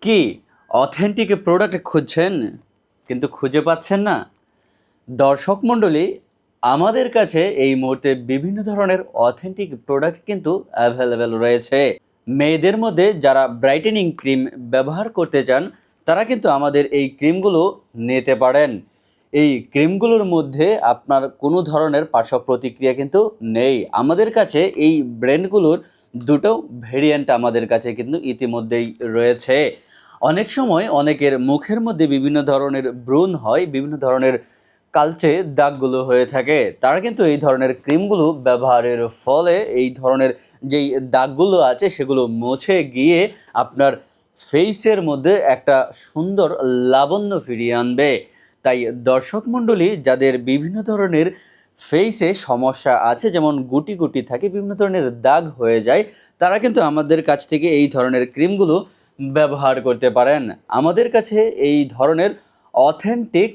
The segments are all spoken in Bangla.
কি অথেন্টিক প্রোডাক্ট খুঁজছেন কিন্তু খুঁজে পাচ্ছেন না? দর্শক মণ্ডলী, আমাদের কাছে এই মুহূর্তে বিভিন্ন ধরনের অথেন্টিক প্রোডাক্ট কিন্তু অ্যাভেলেবেল রয়েছে। মেয়েদের মধ্যে যারা ব্রাইটেনিং ক্রিম ব্যবহার করতে চান তারা কিন্তু আমাদের এই ক্রিমগুলো নিতে পারেন। এই ক্রিমগুলোর মধ্যে আপনার কোনো ধরনের পার্শ্ব প্রতিক্রিয়া কিন্তু নেই। আমাদের কাছে এই ব্র্যান্ডগুলোর দুটো ভেরিয়েন্ট আমাদের কাছে কিন্তু ইতিমধ্যেই রয়েছে। অনেক সময় অনেকের মুখের মধ্যে বিভিন্ন ধরনের ব্রণ হয়, বিভিন্ন ধরনের কালচে দাগগুলো হয়ে থাকে। তারা কিন্তু এই ধরনের ক্রিমগুলো ব্যবহারের ফলে এই ধরনের যেই দাগগুলো আছে সেগুলো মুছে গিয়ে আপনার ফেসের মধ্যে একটা সুন্দর লাবণ্য ফিরিয়ে আনবে। তাই দর্শক মণ্ডলী, যাদের বিভিন্ন ধরনের ফেসে সমস্যা আছে, যেমন গুটি গুটি থাকে, বিভিন্ন ধরনের দাগ হয়ে যায়, তারা কিন্তু আমাদের কাছ থেকে এই ধরনের ক্রিমগুলো ব্যবহার করতে পারেন। আমাদের কাছে এই ধরনের অথেন্টিক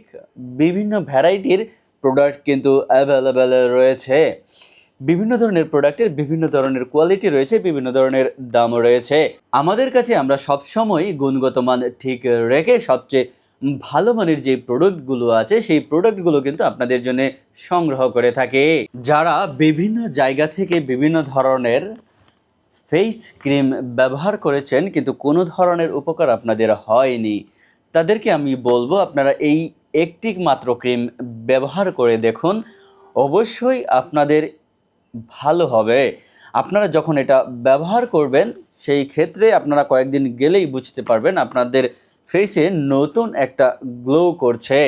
বিভিন্ন ভ্যারাইটির প্রোডাক্ট কিন্তু অ্যাভেলেবেল রয়েছে। বিভিন্ন ধরনের প্রোডাক্টের বিভিন্ন ধরনের কোয়ালিটি রয়েছে, বিভিন্ন ধরনের দামও রয়েছে। আমাদের কাছে আমরা সবসময় গুণগত মান ঠিক রেখে সবচেয়ে ভালো মানের যে প্রোডাক্টগুলো আছে সেই প্রোডাক্টগুলো কিন্তু আপনাদের জন্য সংগ্রহ করে থাকি। যারা বিভিন্ন জায়গা থেকে বিভিন্ন ধরনের ফেস ক্রিম ব্যবহার করেছেন কিন্তু কোনো ধরনের উপকার আপনাদের হয়নি, তাদেরকে আমি বলবো আপনারা এই একটি মাত্র ক্রিম ব্যবহার করে দেখুন। অবশ্যই আপনাদের ভালো হবে। আপনারা যখন এটা ব্যবহার করবেন সেই ক্ষেত্রে আপনারা কয়েকদিন গেলেই বুঝতে পারবেন আপনাদের ফেসে নতুন একটা গ্লো করছে।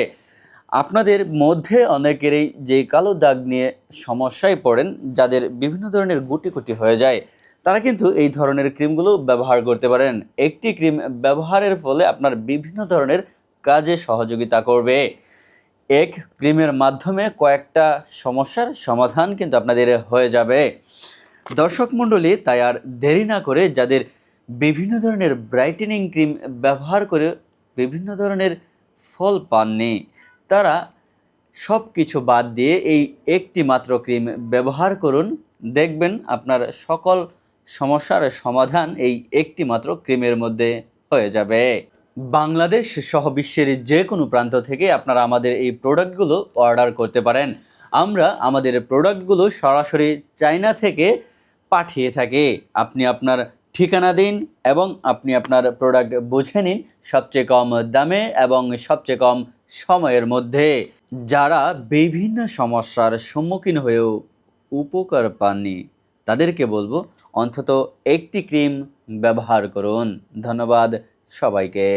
আপনাদের মধ্যে অনেকেরই যে কালো দাগ নিয়ে সমস্যায় পড়েন, যাদের বিভিন্ন ধরনের গুটি গুটি হয়ে যায়, তারা কিন্তু এই ধরনের ক্রিমগুলো ব্যবহার করতে পারেন। একটি ক্রিম ব্যবহারের ফলে আপনার বিভিন্ন ধরনের কাজে সহযোগিতা করবে। এক ক্রিমের মাধ্যমে কয়েকটা সমস্যার সমাধান কিন্তু আপনাদের হয়ে যাবে। দর্শক মণ্ডলী, তাই আর দেরি না করে যাদের বিভিন্ন ধরনের ব্রাইটেনিং ক্রিম ব্যবহার করে বিভিন্ন ধরনের ফল পাননি, তারা সব কিছু বাদ দিয়ে এই একটি মাত্র ক্রিম ব্যবহার করুন। দেখবেন আপনার সকল সমস্যার সমাধান এই একটি মাত্র ক্রিমের মধ্যে হয়ে যাবে। বাংলাদেশ সহ বিশ্বের যে কোনো প্রান্ত থেকে আপনারা আমাদের এই প্রোডাক্টগুলো অর্ডার করতে পারেন। আমরা আমাদের প্রোডাক্টগুলো সরাসরি চায়না থেকে পাঠিয়ে থাকি। আপনি আপনার ঠিকানা দিন এবং আপনি আপনার প্রোডাক্ট বুঝে নিন সবচেয়ে কম দামে এবং সবচেয়ে কম সময়ের মধ্যে। যারা বিভিন্ন সমস্যার সম্মুখীন হয়েও উপকার পাননি, তাদেরকে বলবো অন্তত একটি ক্রিম ব্যবহার করুন। ধন্যবাদ সবাইকে।